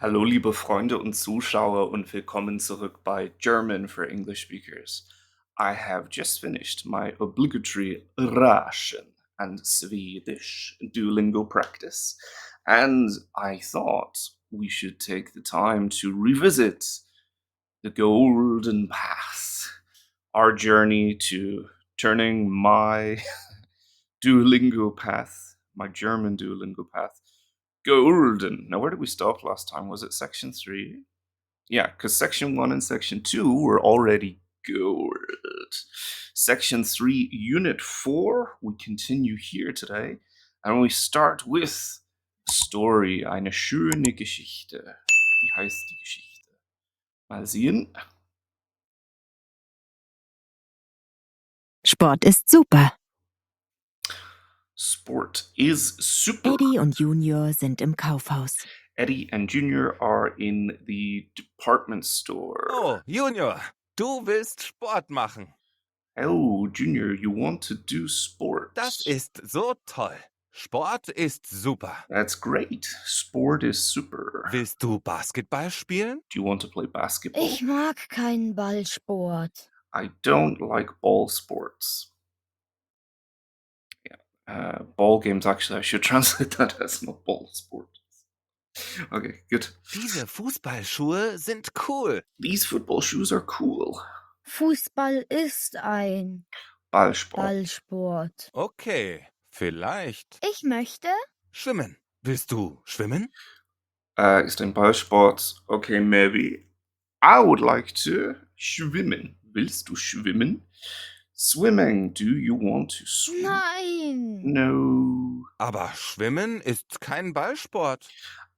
Hallo, liebe Freunde und Zuschauer, und willkommen zurück bei German for English Speakers. I have just finished my obligatory Russian and Swedish Duolingo practice, and I thought we should take the time to revisit the golden path, our journey to turning my Duolingo path, my German Duolingo path, golden. Now, where did we stop last time? Was it section 3? Yeah, because section 1 and section 2 were already gold. Section 3, unit 4, we continue here today, and we start with the story, eine schöne Geschichte. Wie heißt die Geschichte? Mal sehen. Sport ist super. Sport is super. Eddie und Junior sind im Kaufhaus. Eddie and Junior are in the department store. Oh, Junior, du willst Sport machen. Oh, Junior, you want to do sports. Das ist so toll. Sport ist super. That's great. Sport is super. Willst du Basketball spielen? Do you want to play basketball? Ich mag keinen Ballsport. I don't like ball sports. Yeah. Ball games, actually, I should translate that as not ball sport. Okay, good. Diese Fußballschuhe sind cool. These football shoes are cool. Fußball ist ein Ballsport. Ballsport. Okay, vielleicht. Ich möchte Schwimmen. Willst du schwimmen? Ist ein Ballsport. Okay, maybe. I would like to schwimmen. Willst du schwimmen? Swimming. Do you want to swim? Nein. No. Aber Schwimmen ist kein Ballsport.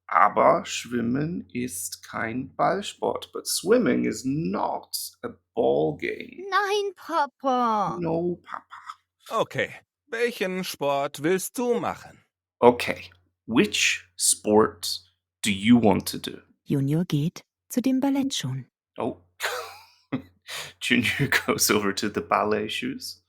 Aber Schwimmen ist kein Ballsport. But swimming is not a ball game. Nein, Papa. No, Papa. Okay, welchen Sport willst du machen? Okay, which sport do you want to do? Junior geht zu den Ballettschuhen. Oh, Junior goes over to the ballet shoes.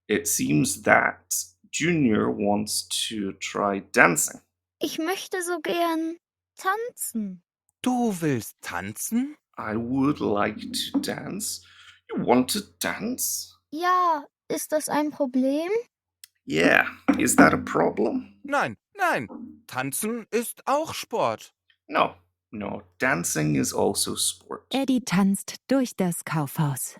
It seems that Junior wants to try dancing. Ich möchte so gern tanzen. Du willst tanzen? I would like to dance. You want to dance? Ja, ist das ein Problem? Yeah, is that a problem? Nein, nein. Tanzen ist auch Sport. No, dancing is also sport. Eddie tanzt durch das Kaufhaus.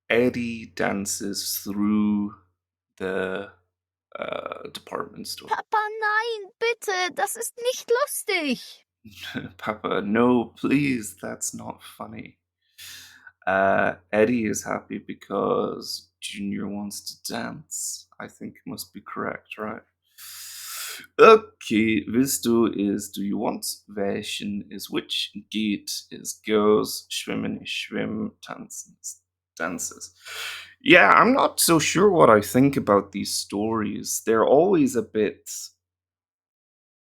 Eddie dances through the department store. Papa, nein, bitte, das ist nicht lustig. Papa, no, please, that's not funny. Eddie is happy because Junior wants to dance. I think must be correct, right? Okay, willst du is do you want, welchen is which, geht is goes, schwimmen is schwimm, tanzen is dances. Yeah, I'm not so sure what I think about these stories. They're always a bit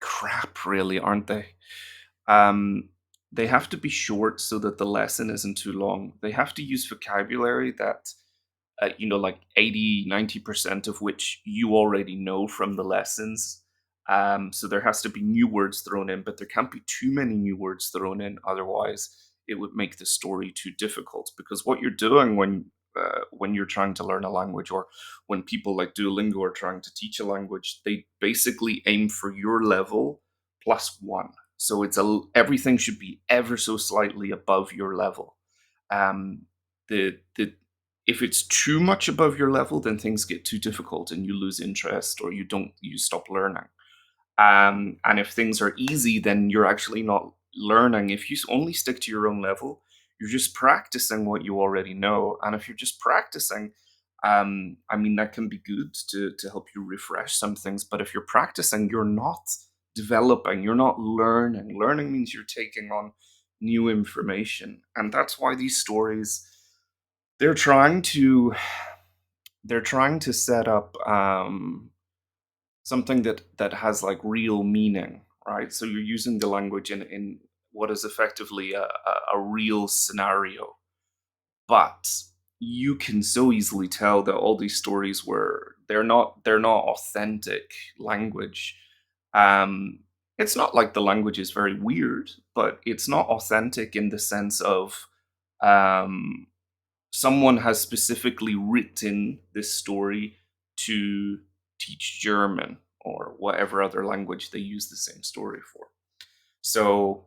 crap, really, aren't they? They have to be short so that the lesson isn't too long. They have to use vocabulary that, like 80-90% of which you already know from the lessons. So there has to be new words thrown in, but there can't be too many new words thrown in. Otherwise, it would make the story too difficult. Because what you're doing when you're trying to learn a language, or when people like Duolingo are trying to teach a language, they basically aim for your level +1. So everything should be ever so slightly above your level. If it's too much above your level, then things get too difficult and you lose interest, or you stop learning. And if things are easy, then you're actually not learning. If you only stick to your own level, you're just practicing what you already know. And if you're just practicing, that can be good to help you refresh some things. But if you're practicing, you're not developing, you're not learning. Learning means you're taking on new information. And that's why these stories, they're trying to set up something that has like real meaning, right? So you're using the language in what is effectively a real scenario, but you can so easily tell that all these stories they're not authentic language. It's not like the language is very weird, but it's not authentic in the sense of um, someone has specifically written this story to teach German or whatever other language they use the same story for. So,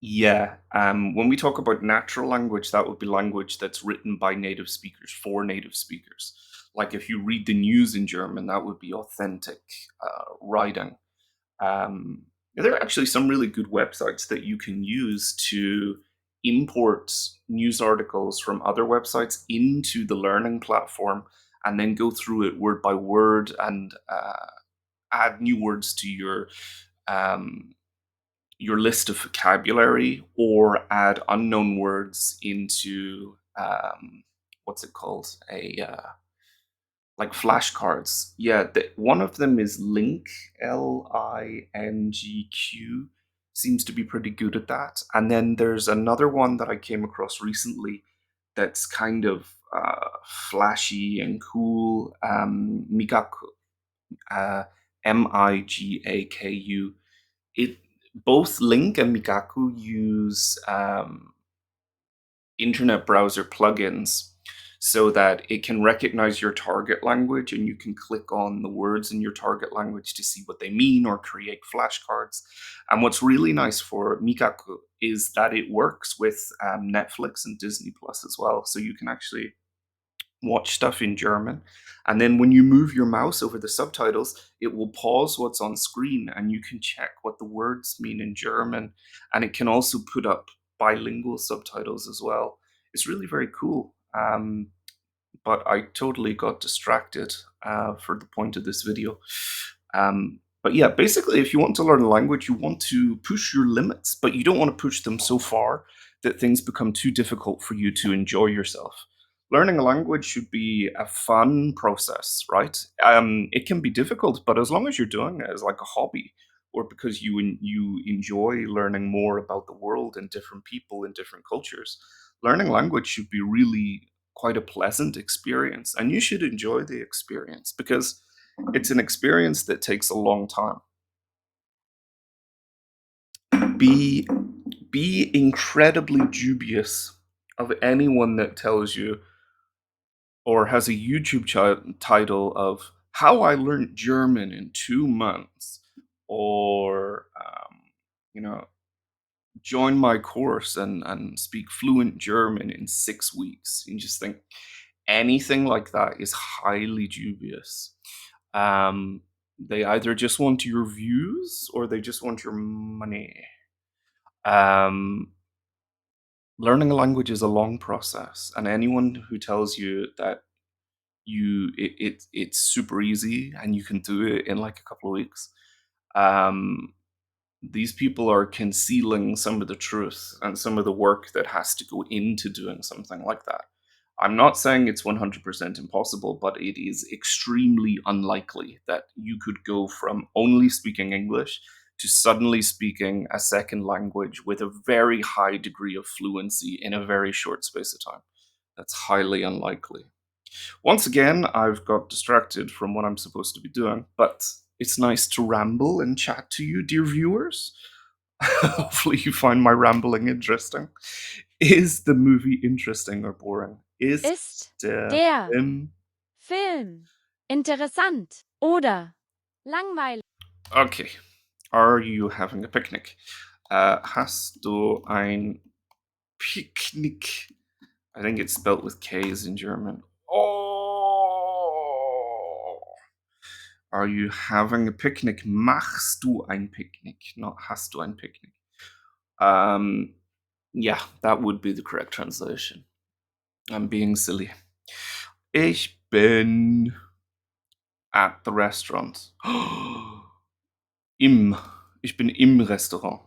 yeah, when we talk about natural language, that would be language that's written by native speakers for native speakers. Like if you read the news in German, that would be authentic writing. Um, there are actually some really good websites that you can use to import news articles from other websites into the learning platform and then go through it word by word and add new words to um, your list of vocabulary or add unknown words into what's it called? A like flashcards. Yeah, one of them is Link, Lingq. Seems to be pretty good at that. And then there's another one that I came across recently that's kind of flashy and cool. Migaku, Migaku. It both Link and Migaku use internet browser plugins so that it can recognize your target language and you can click on the words in your target language to see what they mean or create flashcards. And what's really nice for Mikaku is that it works with Netflix and Disney Plus as well. So you can actually watch stuff in German. And then when you move your mouse over the subtitles, it will pause what's on screen and you can check what the words mean in German. And it can also put up bilingual subtitles as well. It's really very cool. But I totally got distracted for the point of this video. But yeah, basically, if you want to learn a language, you want to push your limits, but you don't want to push them so far that things become too difficult for you to enjoy yourself. Learning a language should be a fun process, right? It can be difficult, but as long as you're doing it as like a hobby or because you enjoy learning more about the world and different people and different cultures, learning language should be really quite a pleasant experience, and you should enjoy the experience because it's an experience that takes a long time. Be be incredibly dubious of anyone that tells you or has a YouTube title of "How I Learned German in 2 months," or you know, join my course and speak fluent German in 6 weeks. You just think anything like that is highly dubious. Um, they either just want your views or they just want your money. Um, Learning a language is a long process, and anyone who tells you that it's super easy and you can do it in like a couple of weeks, um, these people are concealing some of the truth and some of the work that has to go into doing something like that. I'm not saying it's 100% impossible, but it is extremely unlikely that you could go from only speaking English to suddenly speaking a second language with a very high degree of fluency in a very short space of time. That's highly unlikely. Once again, I've got distracted from what I'm supposed to be doing, but it's nice to ramble and chat to you, dear viewers. Hopefully, you find my rambling interesting. Is the movie interesting or boring? Ist Ist der der Film. Film interessant oder langweilig? Okay. Are you having a picnic? Hast du ein Picknick? I think it's spelled with K's in German. Oh! Are you having a picnic? Machst du ein Picknick? Not hast du ein Picknick. Yeah, that would be the correct translation. I'm being silly. Ich bin at the restaurant. Im. Ich bin im Restaurant.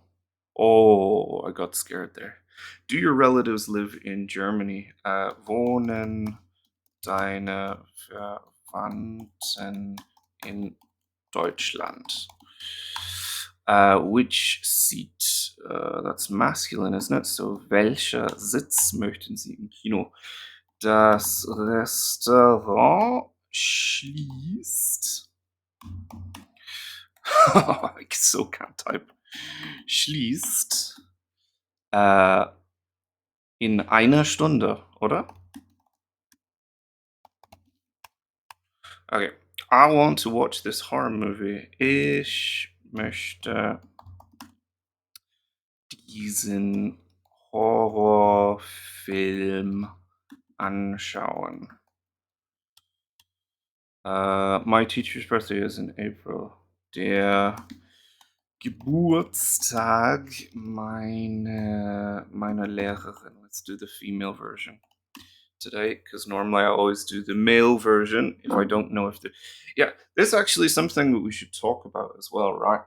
Oh, I got scared there. Do your relatives live in Germany? Wohnen deine Verwandten in Deutschland? Which seat? That's masculine, isn't it? So, welcher Sitz möchten Sie im Kino? Das Restaurant schließt Ich so can't type. Schließt in einer Stunde, oder? Okay. I want to watch this horror movie. Ich möchte diesen Horrorfilm anschauen. My teacher's birthday is in April. Der Geburtstag meiner Lehrerin. Let's do the female version today, because normally I always do the male version if I don't know if the... Yeah, this is actually something that we should talk about as well, right?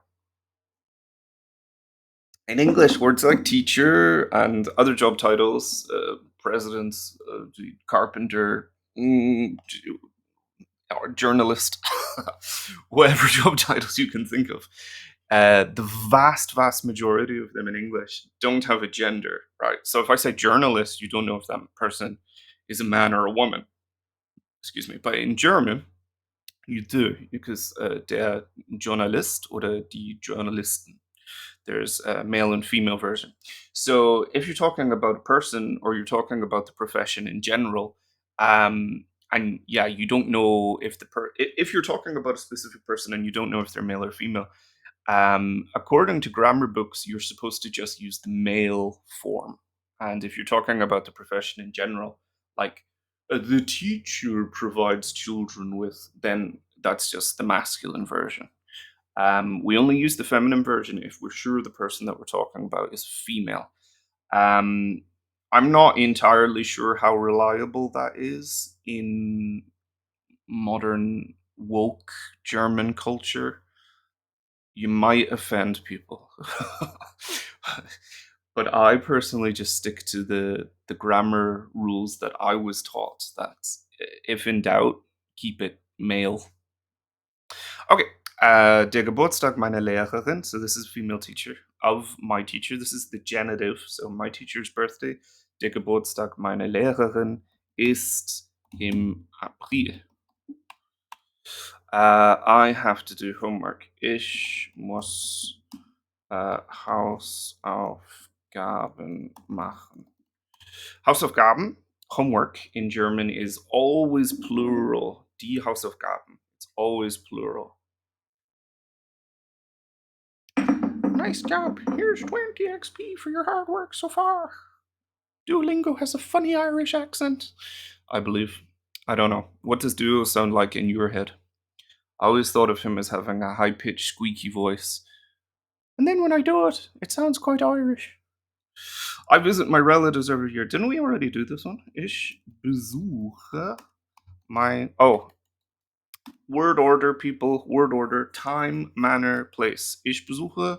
In English, words like teacher and other job titles, president, carpenter, or journalist, whatever job titles you can think of, the vast majority of them in English don't have a gender, right? So if I say journalist, you don't know if that person is a man or a woman. Excuse me. But in German, you do, because der Journalist oder die Journalisten. There's a male and female version. So if you're talking about a person or you're talking about the profession in general, and yeah, you don't know if if you're talking about a specific person and you don't know if they're male or female, according to grammar books, you're supposed to just use the male form. And if you're talking about the profession in general, like the teacher provides children with, then that's just the masculine version. We only use the feminine version if we're sure the person that we're talking about is female. I'm not entirely sure how reliable that is in modern woke German culture. You might offend people. But I personally just stick to the grammar rules that I was taught, that if in doubt, keep it male. Okay, der Geburtstag meiner Lehrerin, so this is female teacher, of my teacher, this is the genitive, so my teacher's birthday, der Geburtstag meiner Lehrerin ist im April. I have to do homework. Ich muss Hausaufgaben machen. Hausaufgaben, homework in German is always plural. Die Hausaufgaben, it's always plural. Nice job. Here's 20 XP for your hard work so far. Duolingo has a funny Irish accent, I believe. I don't know. What does Duo sound like in your head? I always thought of him as having a high-pitched, squeaky voice. And then when I do it, it sounds quite Irish. I visit my relatives every year. Didn't we already do this one? Ich besuche my... Oh. Word order, people. Word order. Time, manner, place. Ich besuche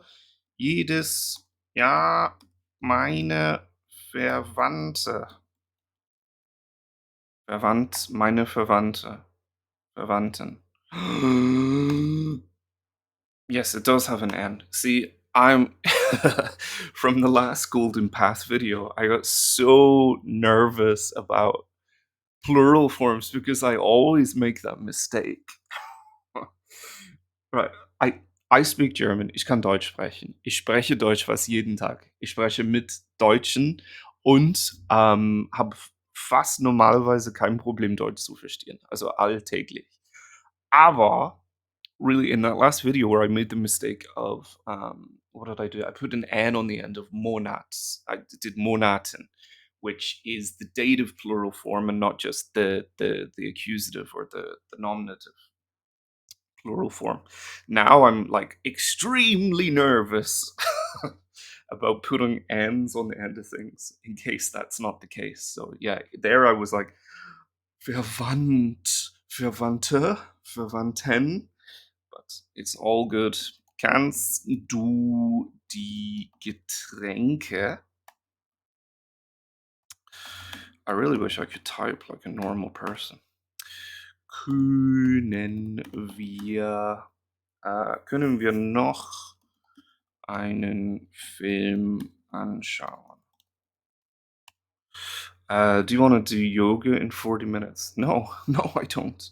jedes Jahr meine Verwandte. Meine Verwandte. Verwandten. Yes, it does have an end. See, I'm from the last Golden Path video, I got so nervous about plural forms because I always make that mistake. Right. I speak German. Ich kann Deutsch sprechen. Ich spreche Deutsch fast jeden Tag. Ich spreche mit Deutschen und habe fast normalerweise kein Problem, Deutsch zu verstehen. Also alltäglich. Aber really, in that last video where I made the mistake of what did I do? I put an N on the end of Monats. I did Monaten, which is the dative plural form and not just the accusative or the nominative plural form. Now I'm like extremely nervous about putting N's on the end of things in case that's not the case. So yeah, there I was like Verwandte, Verwandten, but it's all good. Kannst du die Getränke? I really wish I could type like a normal person. Können wir noch einen Film anschauen? Do you want to do yoga in 40 minutes? No, no, I don't.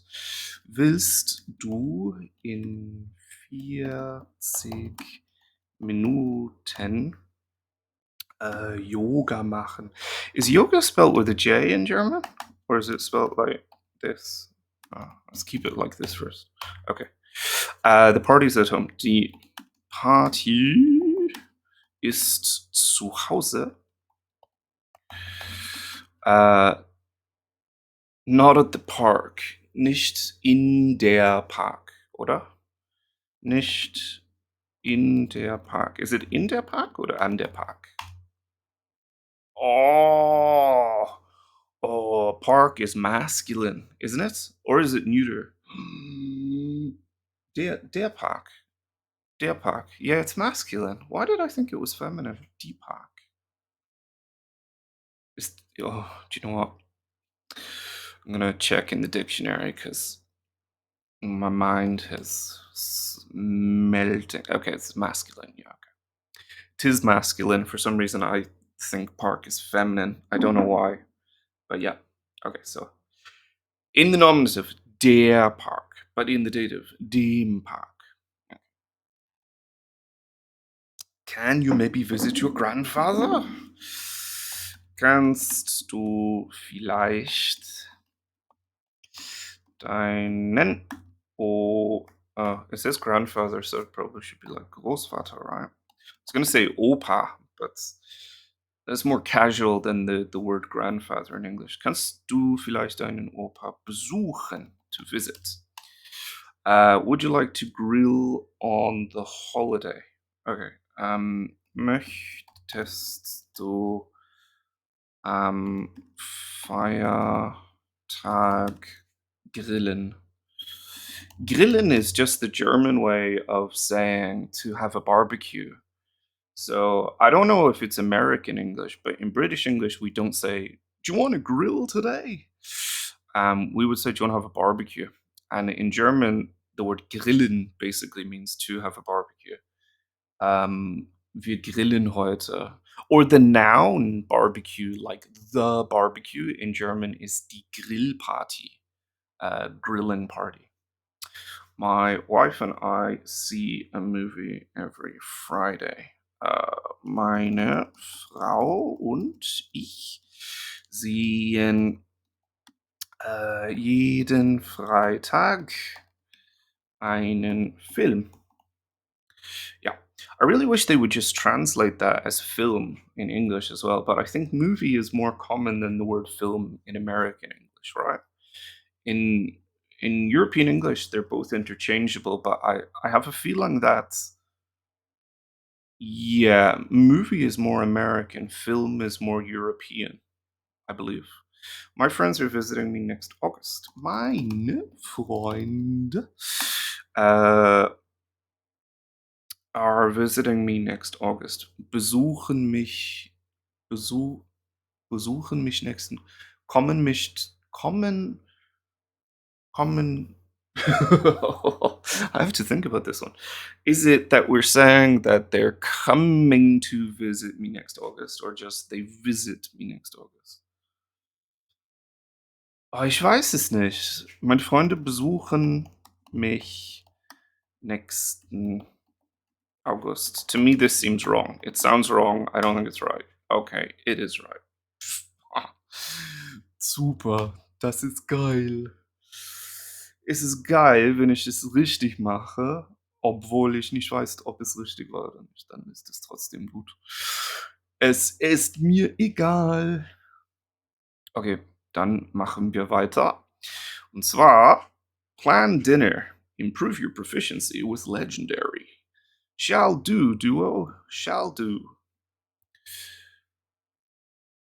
Willst du in 40 Minuten Yoga machen. Is yoga spelled with a J in German? Or is it spelled like this? Let's keep it like this first. Okay. The party's at home. Die Party ist zu Hause. Not at the park. Nicht in der Park, oder? Nicht in der Park. Is it in der Park oder an der Park? Oh, park is masculine, isn't it? Or is it neuter? Der Park. Der Park. Yeah, it's masculine. Why did I think it was feminine? Die Park. Do you know what? I'm gonna check in the dictionary because my mind has melting. Okay, it's masculine. Yeah, okay. Tis masculine. For some reason, I think park is feminine. I don't know why, but yeah. Okay, so in the nominative, der Park, but in the dative, dem Park. Can you maybe visit your grandfather? Kannst du vielleicht deinen it says grandfather, so it probably should be like Großvater, right? I was gonna say Opa, but that's more casual than the word grandfather in English. Kannst du vielleicht deinen Opa besuchen, to visit? Would you like to grill on the holiday? Okay. Möchtest du am Feiertag grillen? Grillen is just the German way of saying to have a barbecue. So I don't know if it's American English, but in British English, we don't say, "Do you want to grill today?" We would say, "Do you want to have a barbecue?" And in German, the word grillen basically means to have a barbecue. Wir grillen heute. Or the noun barbecue, like the barbecue in German, is die Grillparty, grilling party. My wife and I see a movie every Friday. Meine Frau und ich sehen jeden Freitag einen Film. Yeah, I really wish they would just translate that as film in English as well, but I think movie is more common than the word film in American English, right? In European English, they're both interchangeable, but I have a feeling that yeah, movie is more American, film is more European, I believe. My friends are visiting me next August. Meine Freunde are visiting me next August. Besuchen mich nächsten, kommen. I have to think about this one. Is it that we're saying that they're coming to visit me next August or just they visit me next August? Oh, ich weiß es nicht. Meine Freunde besuchen mich nächsten August. To me, this seems wrong. It sounds wrong. I don't think it's right. Okay, it is right. Super, das ist geil. Es ist geil, wenn ich es richtig mache, obwohl ich nicht weiß, ob es richtig war oder nicht. Dann ist es trotzdem gut. Es ist mir egal. Okay, dann machen wir weiter. Und zwar, plan dinner. Improve your proficiency with legendary. Shall do, Duo. Shall do.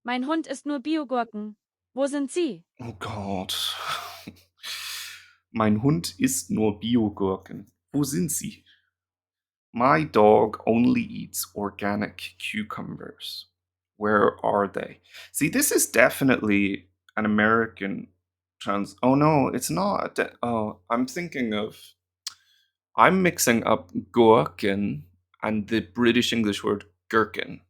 Mein Hund isst nur Biogurken. Wo sind Sie? Oh Gott. Mein Hund isst nur Biogurken. Wo sind sie? My dog only eats organic cucumbers. Where are they? See, this is definitely an American Oh no, it's not. I'm mixing up Gurken and the British English word gherkin.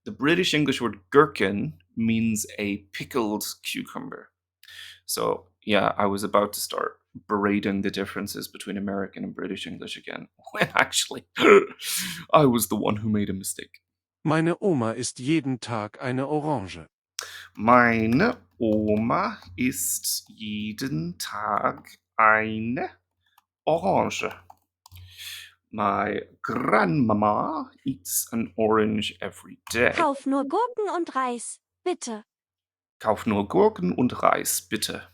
The British English word gherkin means a pickled cucumber. So, yeah, I was about to start berating the differences between American and British English again, when actually I was the one who made a mistake. Meine Oma isst jeden Tag eine Orange. Meine Oma isst jeden Tag eine Orange. My grandmama eats an orange every day. Kauf nur Gurken und Reis, bitte. Kauf nur Gurken und Reis, bitte.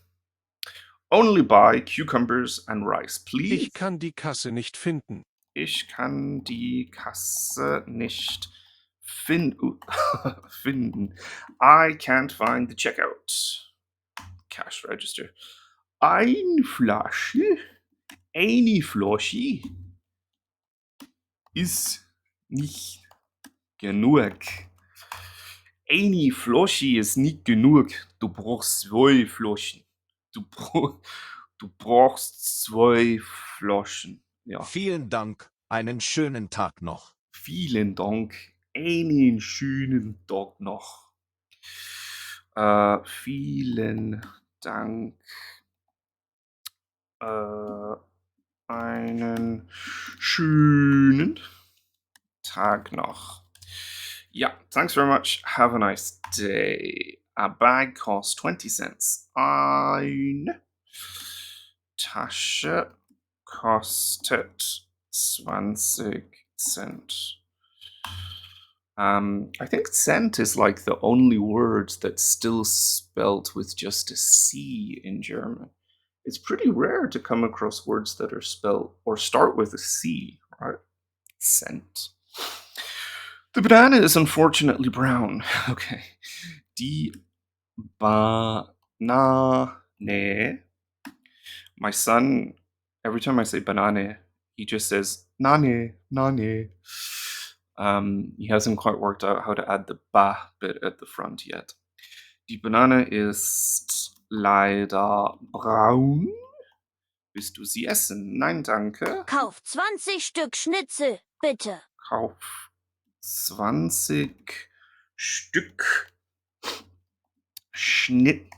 Only buy cucumbers and rice, please. Ich kann die Kasse nicht finden. Ich kann die Kasse nicht finden. I can't find the checkout. Cash register. Eine Flasche ist nicht genug. Eine Flasche ist nicht genug. Du brauchst 2 Flaschen. Du brauchst 2 Flaschen. Ja. Vielen Dank. Einen schönen Tag noch. Vielen Dank. Einen schönen Tag noch. Vielen Dank. Einen schönen Tag noch. Yeah, thanks very much. Have a nice day. A bag costs 20 cents. Eine Tasche kostet 20 Cent. I think cent is like the only word that's still spelt with just a C in German. It's pretty rare to come across words that are spelled or start with a C, right? Cent. The banana is unfortunately brown. Okay. Die Banane. My son, every time I say banane, he just says nane, nane. He hasn't quite worked out how to add the ba bit at the front yet. Die Banane ist leider braun. Willst du sie essen? Nein, danke. Kauf 20 Stück Schnitzel, bitte. Kauf 20 Stück Schnitzel,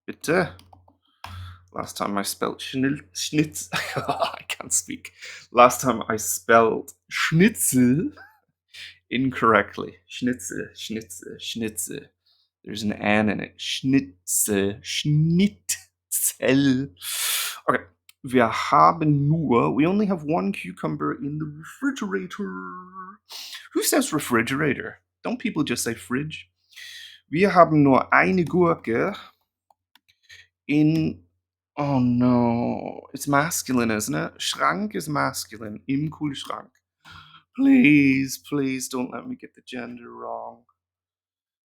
bitte. Last time I spelled Schnitz. I can't speak. Last time I spelled Schnitzel incorrectly. Schnitzel, Schnitzel, Schnitzel. There's an N in it. Schnitzel, Schnitzel. Okay. We only have 1 cucumber in the refrigerator. Who says refrigerator? Don't people just say fridge? Wir haben nur eine Gurke in... Oh no. It's masculine, isn't it? Schrank is masculine. Im Kühlschrank. Please, please don't let me get the gender wrong.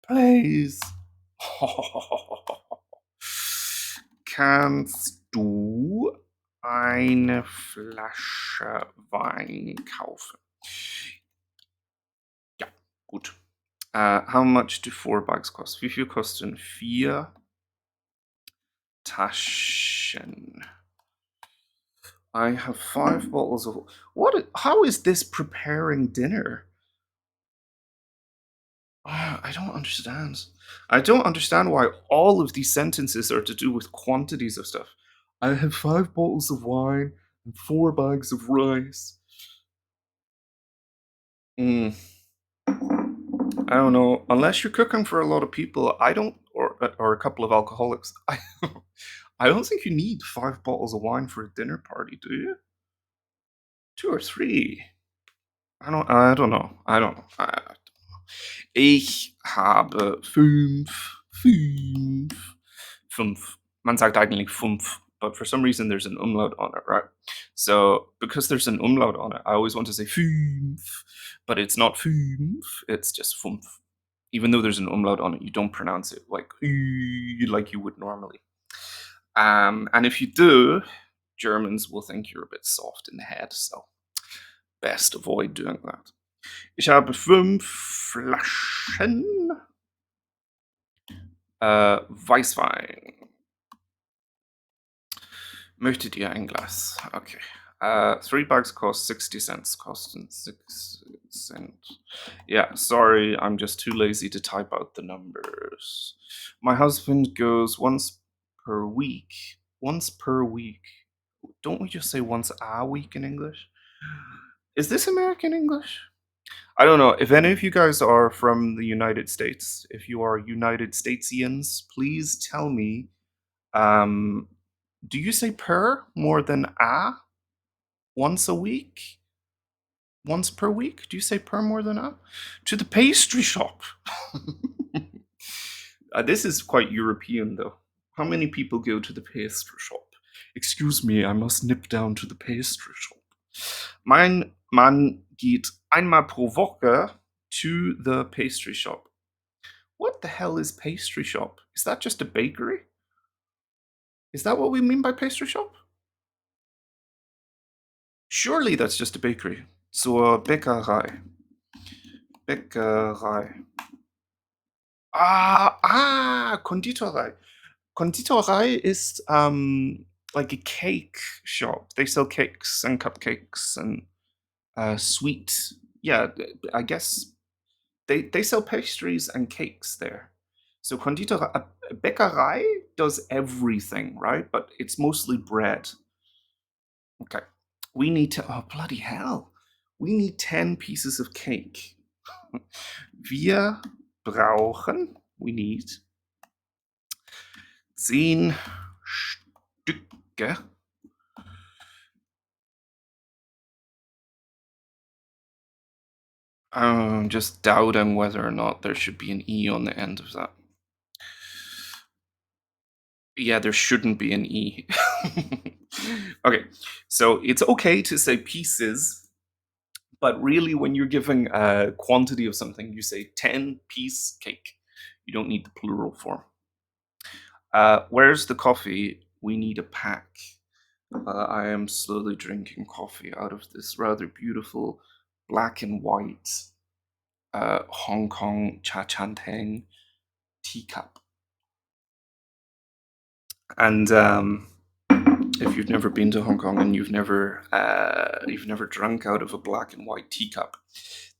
Please. Kannst du eine Flasche Wein kaufen? Ja, gut. How much do 4 bags cost? Wie viel kosten 4 Taschen? I have 5 bottles of... How is this preparing dinner? I don't understand. I don't understand why all of these sentences are to do with quantities of stuff. I have 5 bottles of wine and 4 bags of rice. I don't know. Unless you're cooking for a lot of people, or a couple of alcoholics, I don't think you need 5 bottles of wine for a dinner party, do you? 2 or 3. I don't know. Ich habe 5. Man sagt eigentlich 5, but for some reason there's an umlaut on it, right? So because there's an umlaut on it, I always want to say 5, but it's not 5, it's just 5. Even though there's an umlaut on it, you don't pronounce it like you would normally. And if you do, Germans will think you're a bit soft in the head, so best avoid doing that. Ich habe 5 Flaschen Weißwein. Möchtet ihr ein Glas? Okay. 3 bags cost 60 cents. Kosten 6 cents. Yeah, sorry, I'm just too lazy to type out the numbers. My husband goes once per week. Once per week. Don't we just say once a week in English? Is this American English? I don't know. If any of you guys are from the United States, if you are United Statesians, please tell me. Do you say per more than a once a week? Once per week? Do you say per more than a? To the pastry shop. This is quite European, though. How many people go to the pastry shop? Excuse me, I must nip down to the pastry shop. Mein Mann geht einmal pro Woche to the pastry shop. What the hell is pastry shop? Is that just a bakery? Is that what we mean by pastry shop? Surely that's just a bakery. Zur Bäckerei. Bäckerei. Konditorei. Konditorei is like a cake shop. They sell cakes and cupcakes and sweet. Yeah, I guess they sell pastries and cakes there. So Konditorei, Bäckerei does everything, right? But it's mostly bread. Okay. We need to, oh bloody hell. We need 10 pieces of cake. Wir brauchen, we need 10 Stücke. I'm just doubting whether or not there should be an E on the end of that. Yeah, there shouldn't be an E. Okay, so it's okay to say pieces, but really when you're giving a quantity of something, you say 10-piece cake. You don't need the plural form. Where's the coffee? We need a pack. I am slowly drinking coffee out of this rather beautiful black and white Hong Kong cha chan teng teacup. And if you've never been to Hong Kong and you've never drunk out of a black and white teacup,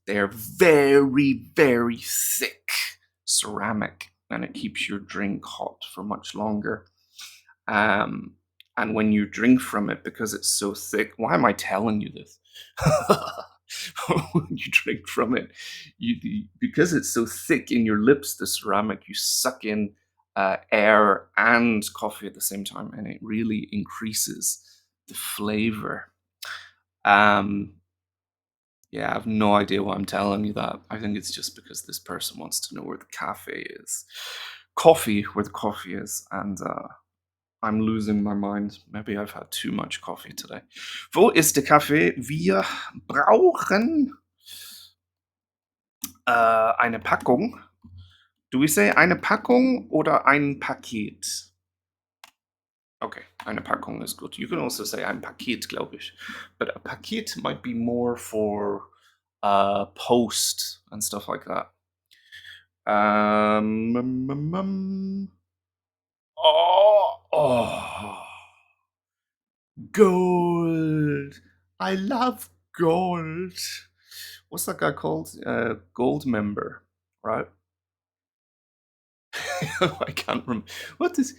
they're very, very thick ceramic, and it keeps your drink hot for much longer. And when you drink from it, because it's so thick, why am I telling you this? When you drink from it, because it's so thick in your lips, the ceramic, you suck in air and coffee at the same time, and it really increases the flavor. Yeah, I have no idea why I'm telling you that. I think it's just because this person wants to know where the cafe is. Where the coffee is, and I'm losing my mind. Maybe I've had too much coffee today. Wo ist der Kaffee? Wir brauchen eine Packung. Do we say eine Packung oder ein Paket? Okay, eine Packung is good. You can also say ein Paket, glaube ich. But a Paket might be more for post and stuff like that. Oh. Gold. I love gold. What's that guy called? Gold member, right? I can't remember. What is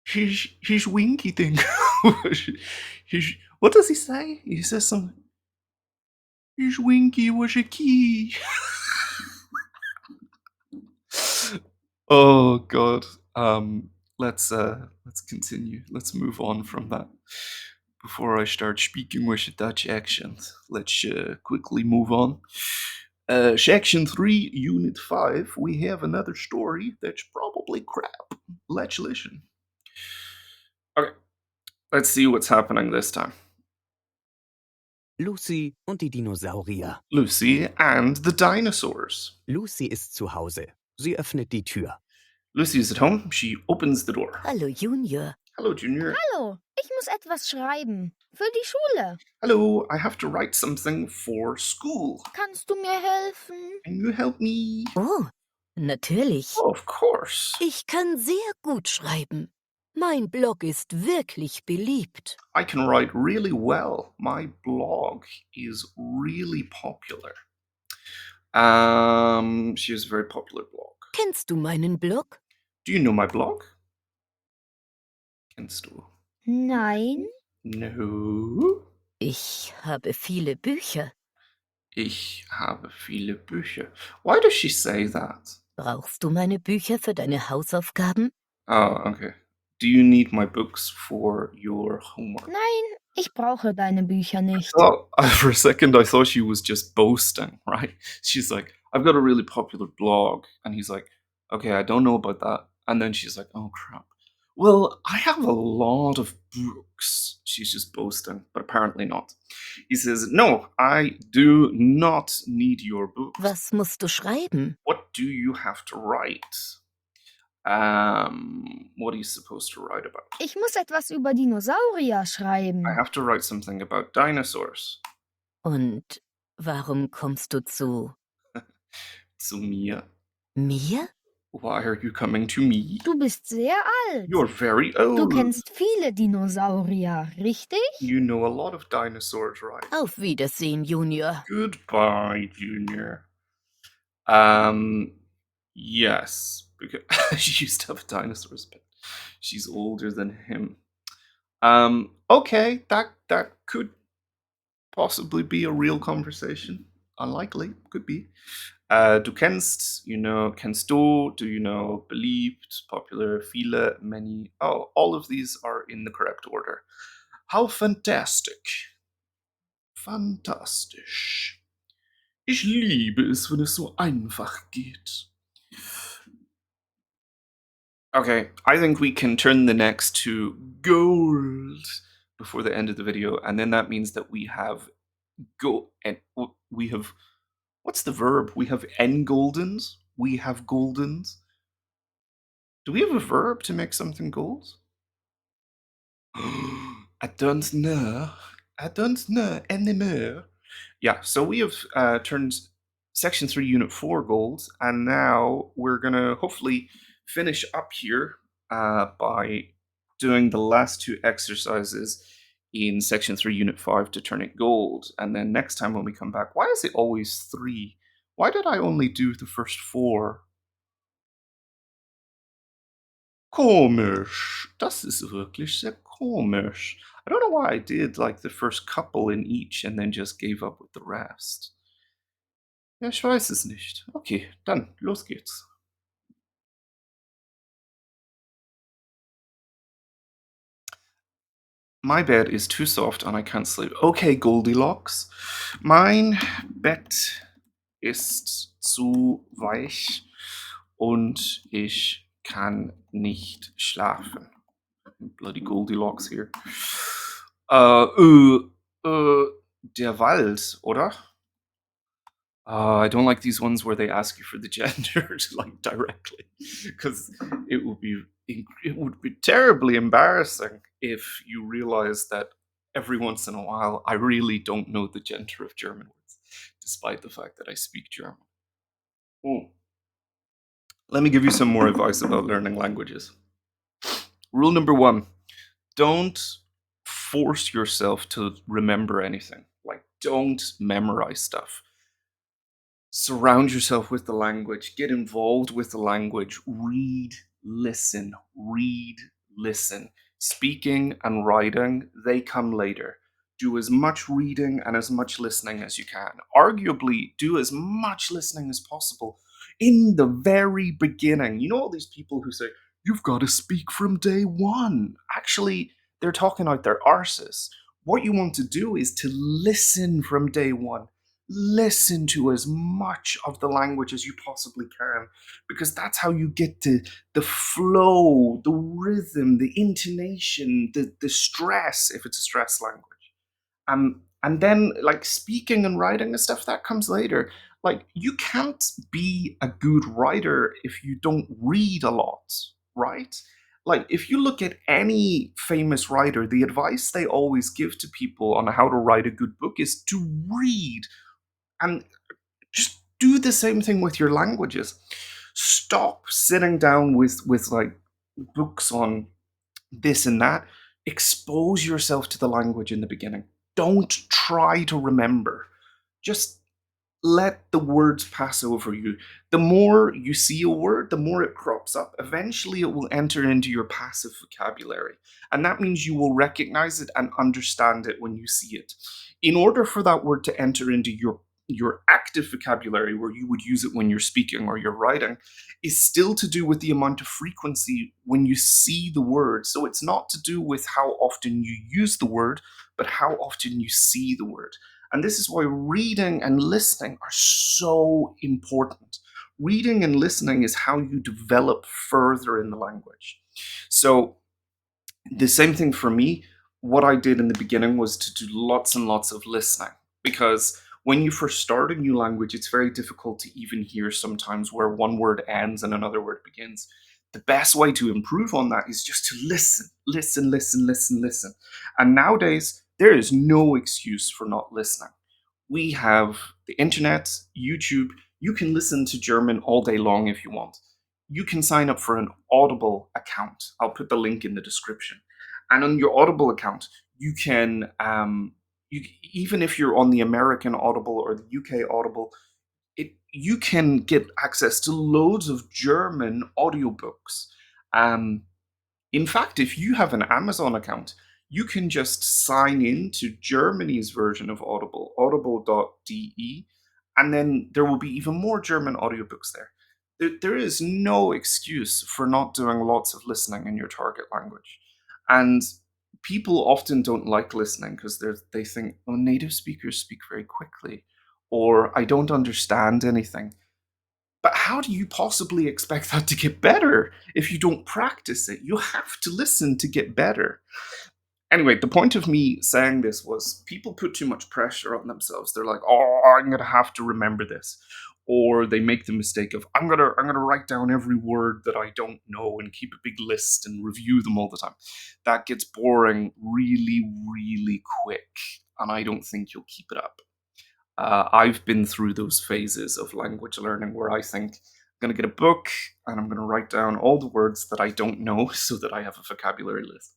his winky thing? What does he say? He says something. His winky was a key. Oh god. Let's continue. Let's move on from that. Before I start speaking with a Dutch accent, let's quickly move on. Section 3, Unit 5, we have another story that's probably crap. Let's listen. Okay, let's see what's happening this time. Lucy und die Dinosaurier. Lucy and the dinosaurs. Lucy ist zu Hause. Sie öffnet die Tür. Lucy is at home. She opens the door. Hallo Junior. Hello, Junior. Hallo, ich muss etwas schreiben. Für die Schule. Hello, I have to write something for school. Kannst du mir helfen? Can you help me? Oh, natürlich. Oh, of course. Ich kann sehr gut schreiben. Mein Blog ist wirklich beliebt. I can write really well. My blog is really popular. She has a very popular blog. Kennst du meinen Blog? Do you know my blog? Kennst du? Nein. No. Ich habe viele Bücher. Ich habe viele Bücher. Why does she say that? Brauchst du meine Bücher für deine Hausaufgaben? Oh, okay. Do you need my books for your homework? Nein, ich brauche deine Bücher nicht. Oh, for a second, I thought she was just boasting, right? She's like, I've got a really popular blog. And he's like, okay, I don't know about that. And then she's like, oh, crap. Well, I have a lot of books. She's just boasting, but apparently not. He says, no, I do not need your books. Was musst du schreiben? What do you have to write? What are you supposed to write about? Ich muss etwas über Dinosaurier I schreiben. have to write something about dinosaurs. Und warum kommst du zu Zu mir? mir? Why are you coming to me? Du bist sehr alt. You're very Du old. kennst viele Dinosaurier, richtig? You know a lot of dinosaurs, right? Auf Wiedersehen, Junior. Goodbye, Junior. Yes, because she used to have a dinosaur's pet. She's older than him. Okay, that could possibly be a real conversation. Unlikely, could be. Du kennst, you know, kennst du, do you know, beliebt, popular, viele, many. Oh, all of these are in the correct order. How fantastic. Fantastisch. Ich liebe es, wenn es so einfach geht. Okay, I think we can turn the next to gold before the end of the video, and then that means that we have we have, what's the verb? We have goldens. We have goldens. Do we have a verb to make something gold? I don't know. I don't know anymore. Yeah, so we have turned Section 3, Unit 4 gold, and now we're going to hopefully finish up here by doing the last two exercises in Section 3, Unit 5 to turn it gold. And then next time when we come back, why is it always 3? Why did I only do the first 4? Komisch. Das ist wirklich sehr komisch. I don't know why I did like the first couple in each and then just gave up with the rest. Ja, ich weiß es nicht. Okay, dann los geht's. My bed is too soft and I can't sleep. Okay, Goldilocks. Mein Bett ist zu weich und ich kann nicht schlafen. Bloody Goldilocks here. Der Wald, oder? I don't like these ones where they ask you for the gender like directly, because it would be terribly embarrassing if you realize that every once in a while I really don't know the gender of German words, despite the fact that I speak German. Let me give you some more advice about learning languages. Rule number 1, don't force yourself to remember anything. Like, don't memorize stuff. Surround yourself with the language, get involved with the language, read, listen, read, listen. Speaking and writing, they come later. Do as much reading and as much listening as you can. Arguably, do as much listening as possible in the very beginning. You know all these people who say, you've got to speak from day one. Actually, they're talking out their arses. What you want to do is to listen from day one. Listen to as much of the language as you possibly can, because that's how you get to the flow, the rhythm, the intonation, the stress, if it's a stress language. And then like speaking and writing and stuff, that comes later. Like, you can't be a good writer if you don't read a lot, right? Like, if you look at any famous writer, the advice they always give to people on how to write a good book is to read. And just do the same thing with your languages. Stop sitting down with like books on this and that. Expose yourself to the language in the beginning. Don't try to remember. Just let the words pass over you. The more you see a word, the more it crops up. Eventually, it will enter into your passive vocabulary. And that means you will recognize it and understand it when you see it. In order for that word to enter into your active vocabulary, where you would use it when you're speaking or you're writing, is still to do with the amount of frequency when you see the word. So it's not to do with how often you use the word, but how often you see the word. And this is why reading and listening are so important. Reading and listening is how you develop further in the language. So, the same thing for me. What I did in the beginning was to do lots and lots of listening, because when you first start a new language, it's very difficult to even hear sometimes where one word ends and another word begins. The best way to improve on that is just to listen, listen, listen, listen, listen. And nowadays, there is no excuse for not listening. We have the internet, YouTube. You can listen to German all day long if you want. You can sign up for an Audible account. I'll put the link in the description. And on your Audible account, you can, even if you're on the American Audible or the UK Audible, you can get access to loads of German audiobooks. In fact, if you have an Amazon account, you can just sign in to Germany's version of Audible, audible.de, and then there will be even more German audiobooks there. There is no excuse for not doing lots of listening in your target language. And people often don't like listening because they think, oh, native speakers speak very quickly, or I don't understand anything. But how do you possibly expect that to get better if you don't practice it? You have to listen to get better. Anyway, the point of me saying this was people put too much pressure on themselves. They're like, "Oh, I'm gonna have to remember this," or they make the mistake of, "I'm gonna write down every word that I don't know and keep a big list and review them all the time." That gets boring really, really quick, and I don't think you'll keep it up. I've been through those phases of language learning where I think I'm going to get a book and I'm going to write down all the words that I don't know so that I have a vocabulary list.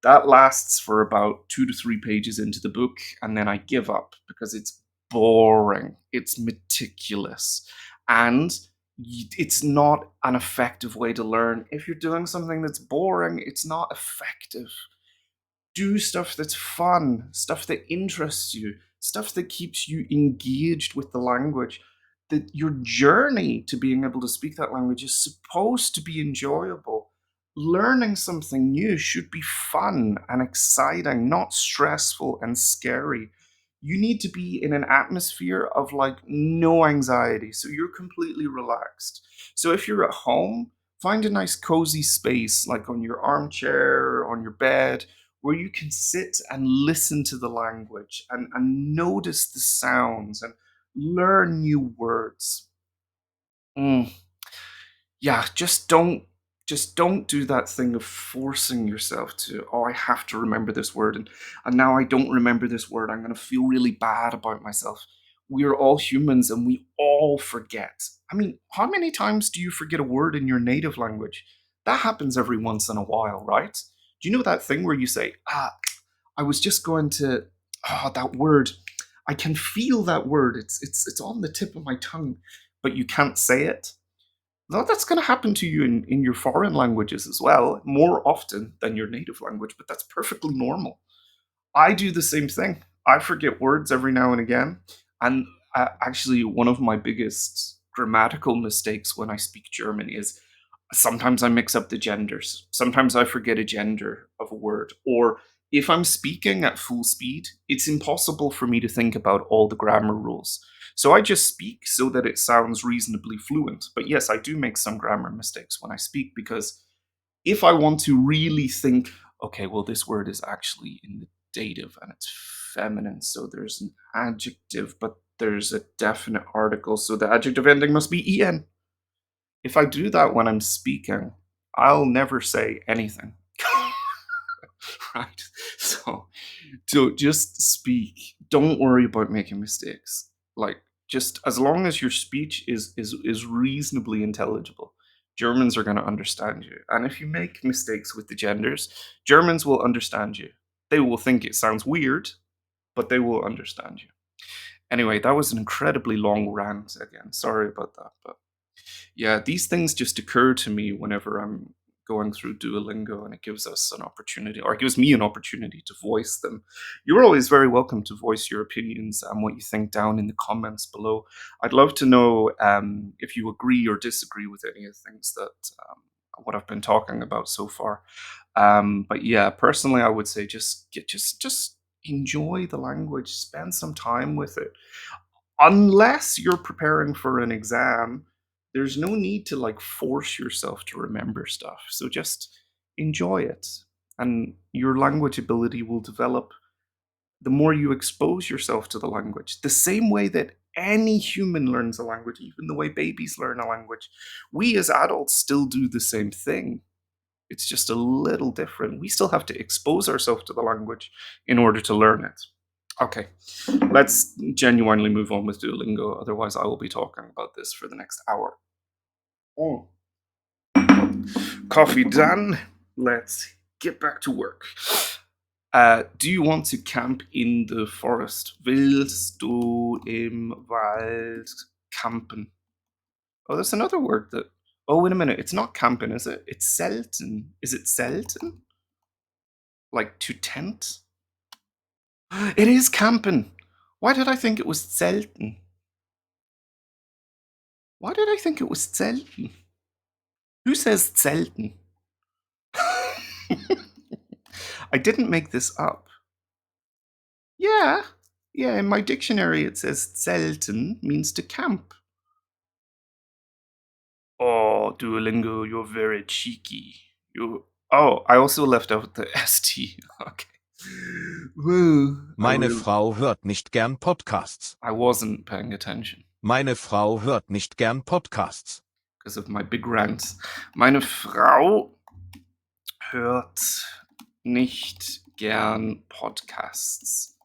That lasts for about 2 to 3 pages into the book, and then I give up because it's boring, it's meticulous, and it's not an effective way to learn. If you're doing something that's boring, it's not effective. Do stuff that's fun, stuff that interests you, stuff that keeps you engaged with the language. That your journey to being able to speak that language is supposed to be enjoyable. Learning something new should be fun and exciting, not stressful and scary. You need to be in an atmosphere of like no anxiety, so you're completely relaxed. So if you're at home, find a nice cozy space, like on your armchair or on your bed, where you can sit and listen to the language and notice the sounds and learn new words. Mm. Yeah, just don't do that thing of forcing yourself to, oh, I have to remember this word, and now I don't remember this word. I'm gonna feel really bad about myself. We're all humans and we all forget. I mean, how many times do you forget a word in your native language? That happens every once in a while, right? Do you know that thing where you say, I was just going to, that word. I can feel that word. It's on the tip of my tongue, but you can't say it. Well, that's going to happen to you in your foreign languages as well, more often than your native language, but that's perfectly normal. I do the same thing. I forget words every now and again. And actually, one of my biggest grammatical mistakes when I speak German is sometimes I mix up the genders. Sometimes I forget a gender of a word. Or if I'm speaking at full speed, it's impossible for me to think about all the grammar rules. So I just speak so that it sounds reasonably fluent. But yes, I do make some grammar mistakes when I speak, because if I want to really think, okay, well, this word is actually in the dative and it's feminine, so there's an adjective, but there's a definite article, so the adjective ending must be en. If I do that when I'm speaking, I'll never say anything. Right? So just speak. Don't worry about making mistakes. Like, just as long as your speech is reasonably intelligible, Germans are going to understand you. And if you make mistakes with the genders, Germans will understand you. They will think it sounds weird, but they will understand you. Anyway, that was an incredibly long rant again. Sorry about that. But yeah, these things just occur to me whenever I'm going through Duolingo, and it gives us an opportunity, or it gives me an opportunity to voice them. You're always very welcome to voice your opinions and what you think down in the comments below. I'd love to know if you agree or disagree with any of the things that what I've been talking about so far. But yeah, personally, I would say just enjoy the language, spend some time with it. Unless you're preparing for an exam, there's no need to like force yourself to remember stuff. So just enjoy it, and your language ability will develop the more you expose yourself to the language. The same way that any human learns a language, even the way babies learn a language, we as adults still do the same thing. It's just a little different. We still have to expose ourselves to the language in order to learn it. Okay, let's genuinely move on with Duolingo, otherwise I will be talking about this for the next hour. Oh. Coffee done. Let's get back to work. Do you want to camp in the forest? Willst du im Wald campen? Oh, there's another word that... Oh, wait a minute. It's not campen, is it? It's selten. Is it selten? Like to tent? It is campen. Why did I think it was selten? Why did I think it was selten? Who says selten? I didn't make this up. Yeah, in my dictionary it says selten means to camp. Oh, Duolingo, you're very cheeky. Oh, I also left out the ST. Okay. Woo. Meine Frau hört nicht gern Podcasts. I wasn't paying attention Meine Frau hört nicht gern Podcasts. because of my big rants. Meine Frau hört nicht gern Podcasts.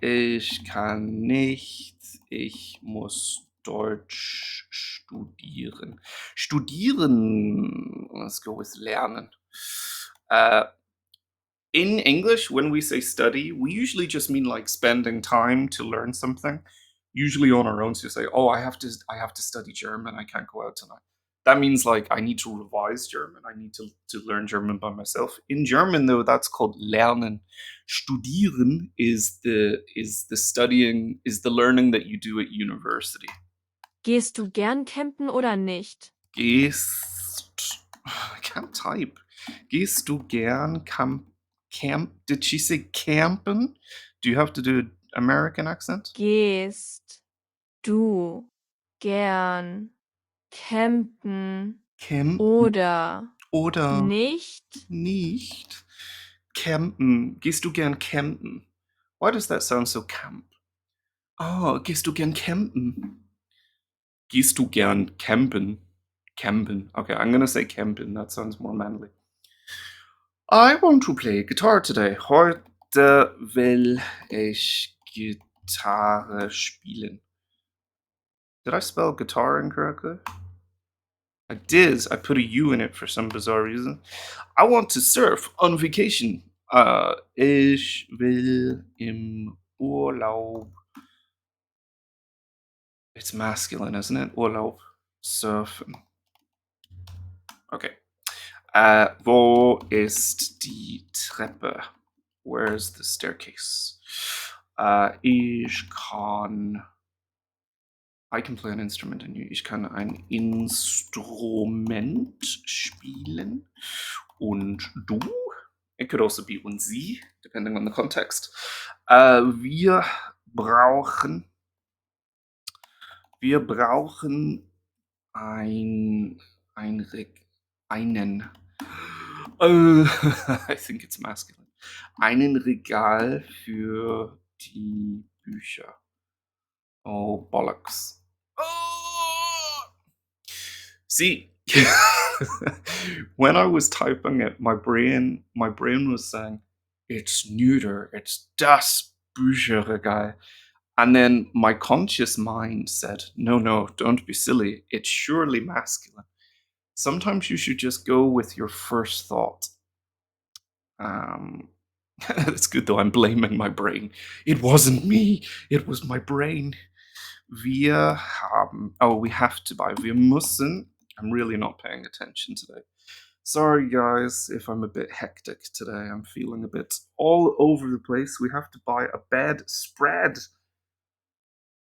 Ich kann nicht. Ich muss Deutsch studieren. Studieren. Let's go with lernen. In English, when we say study, we usually just mean like spending time to learn something, usually on our own. So you say, "Oh, I have to study German. I can't go out tonight." That means like I need to revise German. I need to learn German by myself. In German, though, that's called lernen. Studieren is the studying, is the learning that you do at university. Gehst du gern campen oder nicht? I can't type. Gehst du gern did she say campen? Do you have to do an American accent? Gehst du gern campen Campen oder nicht? nicht campen. Gehst du gern campen? Why does that sound so camp? Oh, gehst du gern campen? Gehst du gern campen? Campen. Okay, I'm gonna say campen. That sounds more manly. I want to play guitar today. Heute will ich Gitarre spielen. Did I spell guitar incorrectly? I did. I put a U in it for some bizarre reason. I want to surf on vacation. Ich will im Urlaub. It's masculine, isn't it? Urlaub. Surfen. Okay. Wo ist die Treppe? Where's the staircase? I can play an instrument, and ich kann ein Instrument spielen. Und du? It could also be und sie, depending on the context. Wir brauchen einen. I think it's masculine. Einen Regal für die Bücher. Oh, bollocks. Oh! See, when I was typing it, my brain was saying, it's neuter, it's das Bücherregal. And then my conscious mind said, no, don't be silly. It's surely masculine. Sometimes you should just go with your first thought. It's good though, I'm blaming my brain. It wasn't me, it was my brain. Wir haben, oh, we have to buy. Wir müssen. I'm really not paying attention today. Sorry, guys, if I'm a bit hectic today. I'm feeling a bit all over the place. We have to buy a bedspread.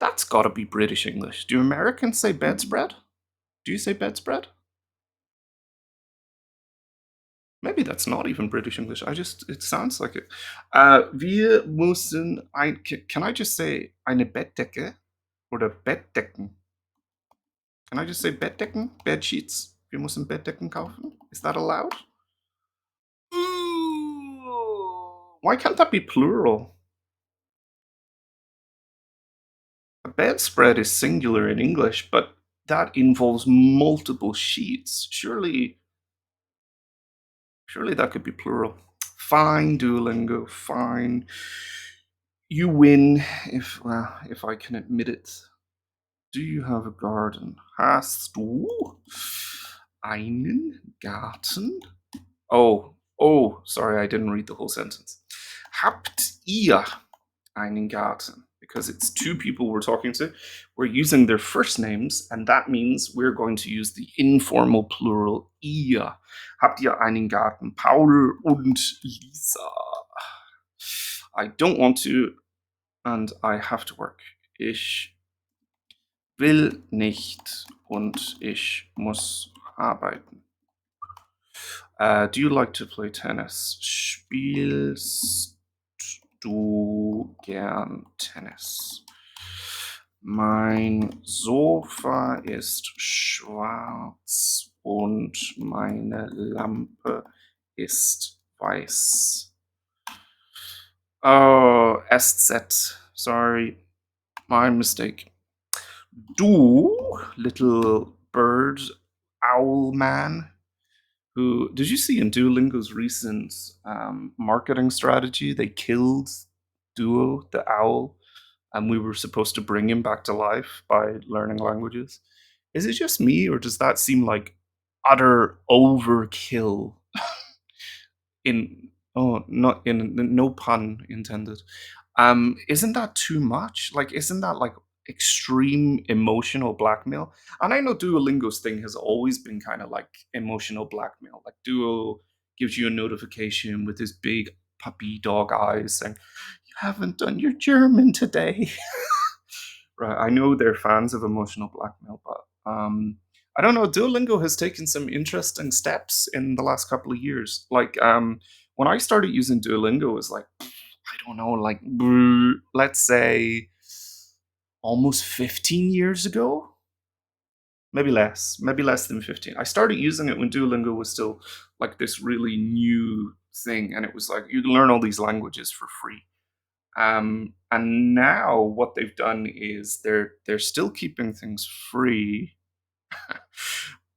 That's gotta be British English. Do Americans say bedspread? Do you say bedspread? Maybe that's not even British English. It sounds like it. Wir müssen can I just say eine Bettdecke oder Bettdecken? Can I just say Bettdecken? Bed sheets? Wir müssen Bettdecken kaufen? Is that allowed? Ooh. Why can't that be plural? A bedspread is singular in English, but that involves multiple sheets. Surely that could be plural. Fine, Duolingo, fine. You win if I can admit it. Do you have a garden? Hast du einen Garten? Oh, sorry, I didn't read the whole sentence. Habt ihr einen Garten? Because it's two people we're talking to. We're using their first names, and that means we're going to use the informal plural ihr. Habt ihr einen Garten? Paul und Lisa. I don't want to, and I have to work. Ich will nicht und ich muss arbeiten. Do you like to play tennis? Spielst du gern Tennis? Mein Sofa ist schwarz und meine Lampe ist weiß. Oh, SZ. Sorry. My mistake. Du, little bird owl man, who did you see in Duolingo's recent marketing strategy? They killed Duo, the owl, and we were supposed to bring him back to life by learning languages. Is it just me, or does that seem like utter overkill? Not in no pun intended. Isn't that too much? Like, isn't that like extreme emotional blackmail? And I know Duolingo's thing has always been kind of like emotional blackmail. Like Duo gives you a notification with his big puppy dog eyes saying, "You haven't done your German today." Right. I know they're fans of emotional blackmail, but I don't know. Duolingo has taken some interesting steps in the last couple of years. Like when I started using Duolingo, it was like I don't know, like let's say almost 15 years ago. Maybe less than 15. I started using it when Duolingo was still like this really new thing, and it was like you can learn all these languages for free. And now what they've done is they're still keeping things free,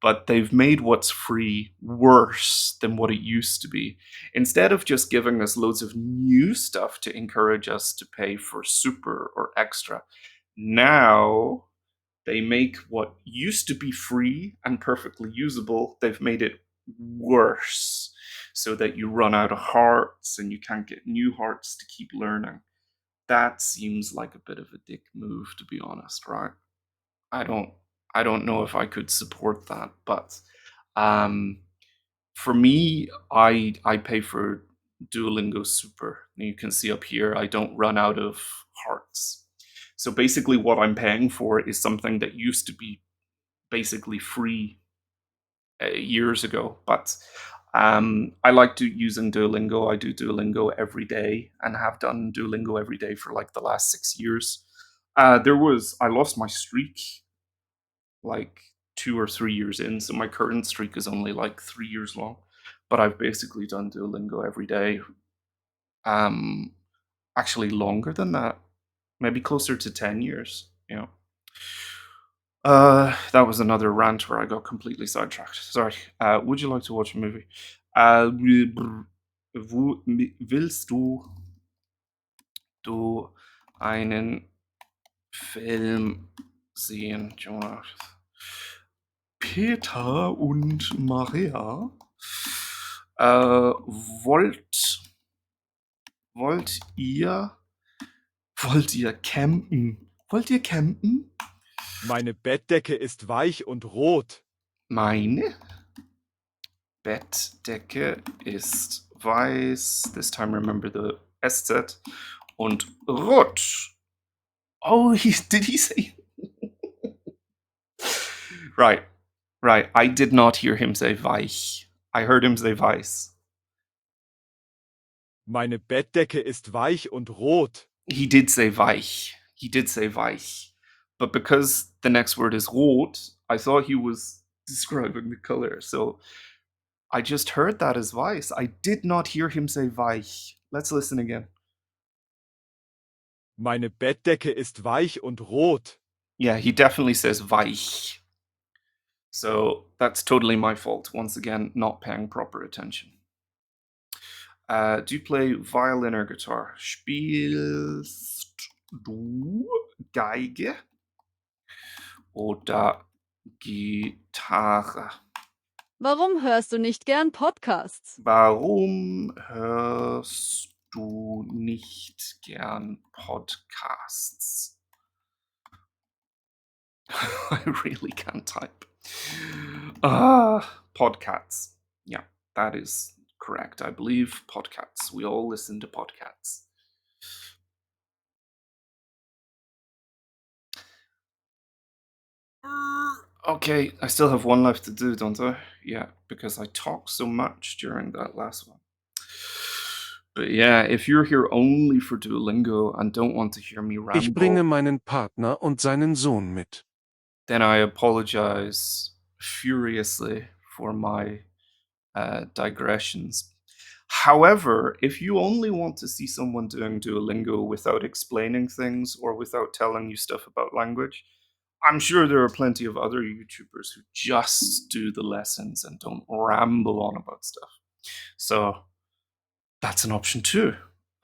but they've made what's free worse than what it used to be. Instead of just giving us loads of new stuff to encourage us to pay for super or extra, now they make what used to be free and perfectly usable, they've made it worse so that you run out of hearts and you can't get new hearts to keep learning. That seems like a bit of a dick move, to be honest, right? I don't know if I could support that, but for me, I pay for Duolingo Super. And you can see up here, I don't run out of hearts. So basically, what I'm paying for is something that used to be basically free years ago, but I like using Duolingo. I do Duolingo every day and have done Duolingo every day for like the last 6 years. I lost my streak like 2 or 3 years in, so my current streak is only like 3 years long. But I've basically done Duolingo every day. Actually longer than that, maybe closer to 10 years. You know. That was another rant where I got completely sidetracked. Sorry. Would you like to watch a movie? Willst du einen Film sehen, Jonas. Peter und Maria. Wollt ihr campen? Wollt ihr campen? Meine Bettdecke ist weich und rot. Meine Bettdecke ist weiß. This time remember the SZ. Und rot. Oh, did he say? Right. I did not hear him say weich. I heard him say weiß. Meine Bettdecke ist weich und rot. He did say weich. But because the next word is rot, I thought he was describing the color. So I just heard that as weiß. I did not hear him say weich. Let's listen again. Meine Bettdecke ist weich und rot. Yeah, he definitely says weich. So that's totally my fault. Once again, not paying proper attention. Do you play violin or guitar? Spielst du Geige oder Gitarre? Warum hörst du nicht gern Podcasts? Warum hörst du nicht gern Podcasts? I really can't type. Podcasts. Yeah, that is correct. I believe podcasts. We all listen to podcasts. Okay, I still have one left to do, don't I? Yeah, because I talked so much during that last one. But yeah, if you're here only for Duolingo and don't want to hear me Ich bringe ramble, meinen Partner und seinen Sohn mit. then I apologize furiously for my digressions. However, if you only want to see someone doing Duolingo without explaining things or without telling you stuff about language, I'm sure there are plenty of other YouTubers who just do the lessons and don't ramble on about stuff. So that's an option too.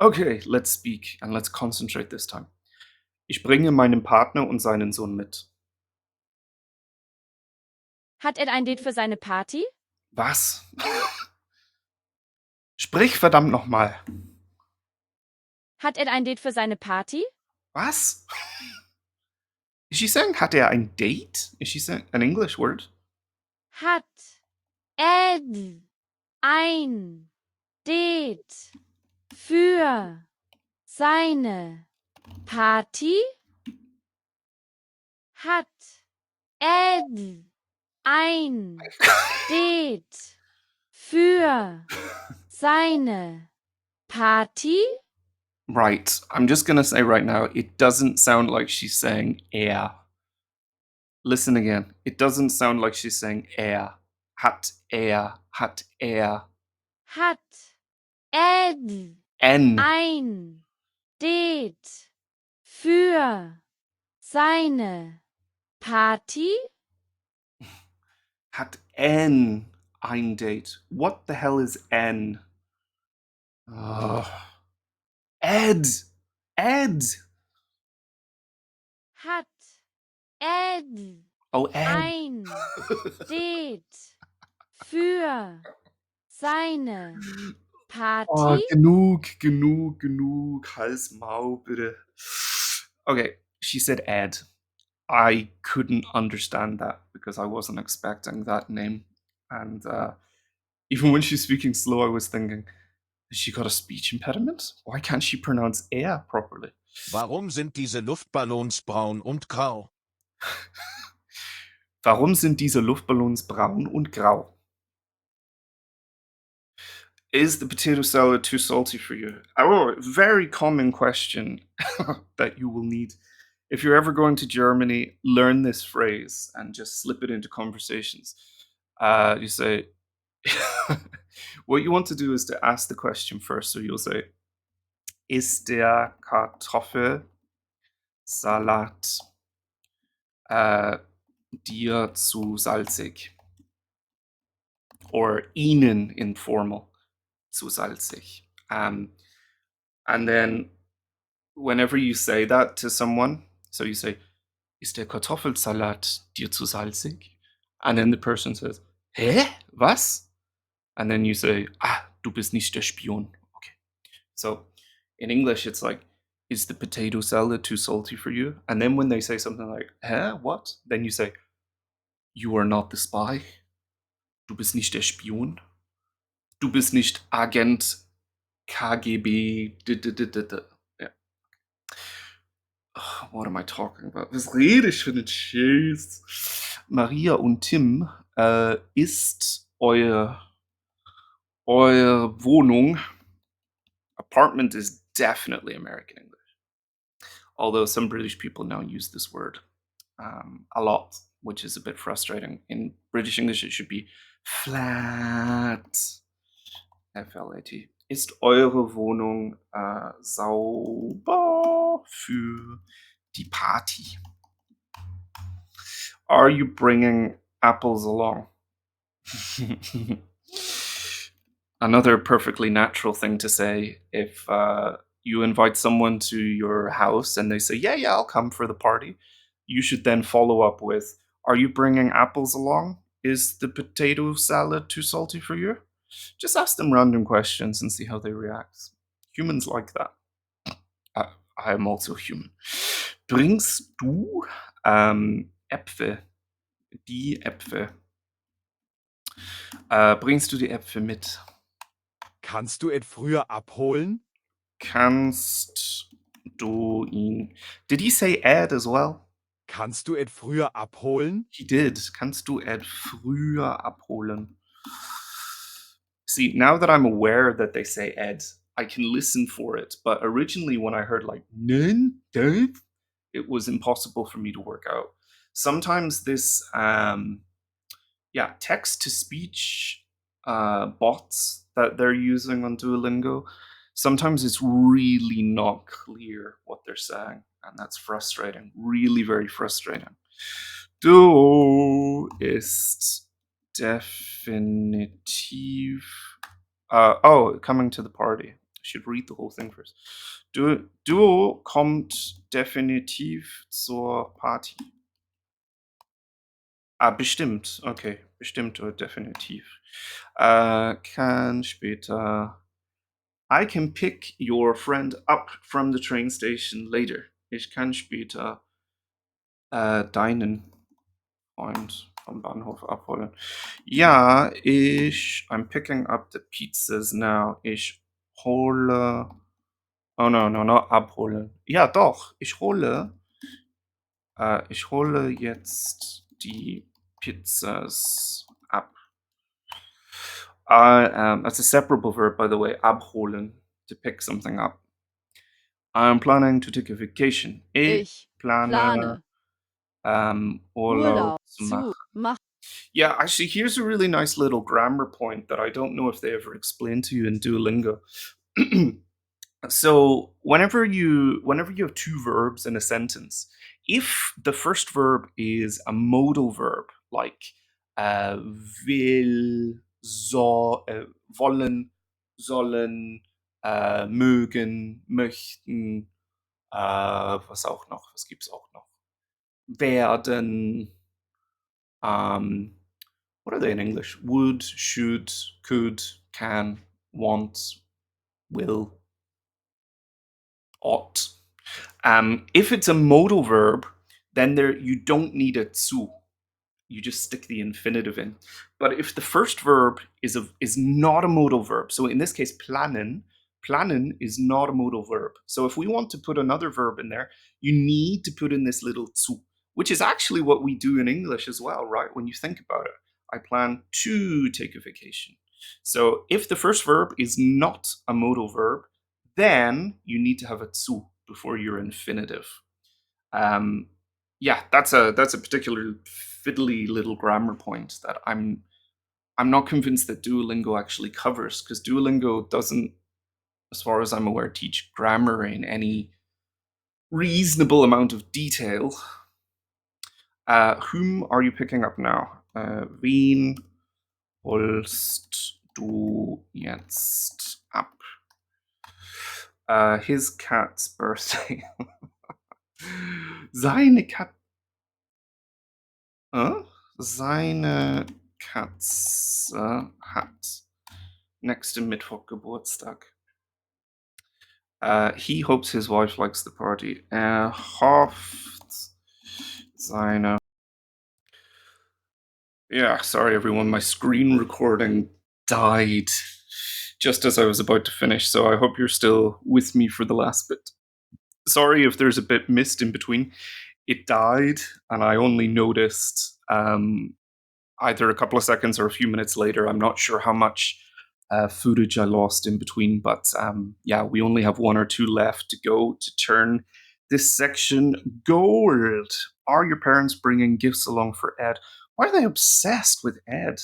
Okay, let's speak and let's concentrate this time. Ich bringe meinen Partner und seinen Sohn mit. Hat er ein Date für seine Party? Was? Sprich verdammt nochmal. Hat er ein Date für seine Party? Was? Is she saying hat er ein Date? Is she saying an English word? Hat Ed ein Date für seine Party? Hat Ed ein Date für seine Party? Right. I'm just gonna say right now, it doesn't sound like she's saying er. Listen again. It doesn't sound like she's saying er. Hat er. Hat er. Hat Ed N. ein Date für seine Party? Hat N ein Date. What the hell is N? Ed. Ed. Hat Ed Oh, Ed. ein Date für seine Party? Oh, genug. Hals, Maul, bitte. Okay, she said Ed. I couldn't understand that because I wasn't expecting that name. And even when she's speaking slow, I was thinking, has she got a speech impediment? Why can't she pronounce air properly? Warum sind diese Luftballons braun und grau? Warum sind diese Luftballons braun und grau? Is the potato salad too salty for you? Oh, very common question that you will need. If you're ever going to Germany, learn this phrase and just slip it into conversations. You say, what you want to do is to ask the question first. So you'll say, ist der Kartoffelsalat dir zu salzig? Or Ihnen informal, zu salzig. And then whenever you say that to someone, So you say, ist der Kartoffelsalat dir zu salzig? And then the person says, hä? Was? And then you say, du bist nicht der Spion. Okay. So in English, it's like, is the potato salad too salty for you? And then when they say something like, hä? What? Then you say, you are not the spy. Du bist nicht der Spion. Du bist nicht Agent KGB. Yeah. What am I talking about? Was rede ich für einen Scheiß? Maria und Tim, ist eure Wohnung. Apartment is definitely American English. Although some British people now use this word a lot, which is a bit frustrating. In British English, it should be flat. F-L-A-T. Ist eure Wohnung sauber für die Party? Are you bringing apples along? Another perfectly natural thing to say if you invite someone to your house and they say, yeah, I'll come for the party. You should then follow up with, are you bringing apples along? Is the potato salad too salty for you? Just ask them random questions and see how they react. Humans like that. I am also human. Bringst du Äpfel? Die Äpfel. Bringst du die Äpfel mit? Kannst du es früher abholen? Kannst du ihn... Did he say Ed as well? Kannst du es früher abholen? He did. Kannst du Ed früher abholen? See, now that I'm aware that they say Ed, I can listen for it. But originally when I heard like, Nen, Dad, it was impossible for me to work out. Sometimes this, text-to-speech bots that they're using on Duolingo, sometimes it's really not clear what they're saying, and that's frustrating. Really very frustrating. Du ist definitiv... coming to the party. I should read the whole thing first. Duo kommt definitiv zur Party. Bestimmt. Okay. Bestimmt oder definitiv. Kann später... I can pick your friend up from the train station later. Ich kann später deinen Freund vom Bahnhof abholen. Ja, I'm picking up the pizzas now. Ich hole... Oh no, not abholen. Ja, doch. Ich hole jetzt die Pizzas ab. That's a separable verb, by the way, abholen, to pick something up. I'm planning to take a vacation. Ich plane Urlaub Urlaub zu zu machen. Yeah, actually, here's a really nice little grammar point that I don't know if they ever explained to you in Duolingo. So whenever you have two verbs in a sentence, if the first verb is a modal verb like will, wollen, sollen, mögen, möchten, was auch noch, was gibt's auch noch? Werden, what are they in English? Would, should, could, can, want, will, ought. If it's a modal verb, then you don't need a zu. You just stick the infinitive in. But if the first verb is not a modal verb, so in this case, planen is not a modal verb. So if we want to put another verb in there, you need to put in this little zu, which is actually what we do in English as well, right? When you think about it, I plan to take a vacation. So if the first verb is not a modal verb, then you need to have a zu before your infinitive. That's a particular fiddly little grammar point that I'm not convinced that Duolingo actually covers, because Duolingo doesn't, as far as I'm aware, teach grammar in any reasonable amount of detail. Whom are you picking up now? Wen holst du jetzt ab? His cat's birthday. Seine Katze. Seine Katze hat nächsten Mittwoch Geburtstag. He hopes his wife likes the party. Hofft seine. Yeah, sorry everyone, my screen recording died just as I was about to finish, so I hope you're still with me for the last bit. Sorry if there's a bit missed in between. It died, and I only noticed either a couple of seconds or a few minutes later. I'm not sure how much footage I lost in between, but yeah, we only have 1 or 2 left to go to turn this section gold. Are your parents bringing gifts along for Ed? Why are they obsessed with Ed?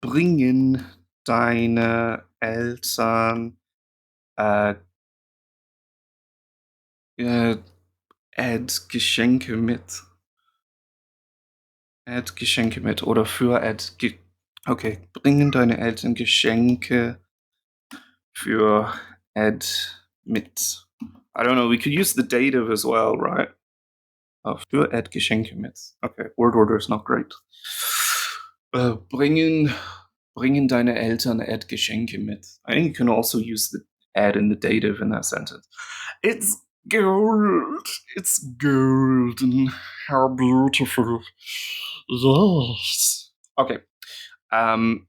Bringen deine Eltern Ed Geschenke mit? Ed Geschenke mit oder für Ed. Okay, bringen deine Eltern Geschenke für Ed mit. I don't know, we could use the dative as well, right? Für Ed Geschenke mit. Okay, word order is not great. Bringen deine Eltern Ed Geschenke mit. I think you can also use the Ed in the dative in that sentence. It's gold. It's golden. How beautiful. Yes. Okay. I'm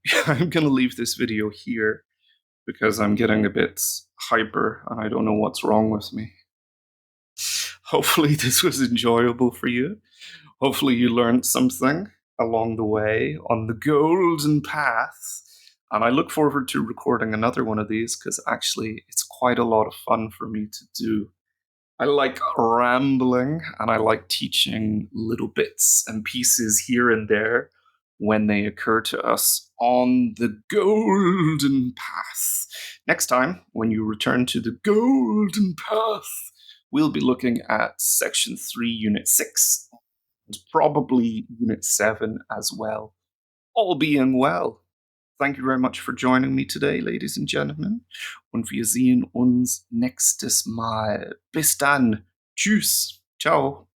gonna leave this video here because I'm getting a bit hyper and I don't know what's wrong with me. Hopefully this was enjoyable for you. Hopefully you learned something along the way on the golden path. And I look forward to recording another one of these because actually it's quite a lot of fun for me to do. I like rambling and I like teaching little bits and pieces here and there when they occur to us on the golden path. Next time, when you return to the golden path, we'll be looking at section 3, unit 6, and probably unit 7 as well. All being well. Thank you very much for joining me today, ladies and gentlemen. Und wir sehen uns nächstes Mal. Bis dann. Tschüss. Ciao.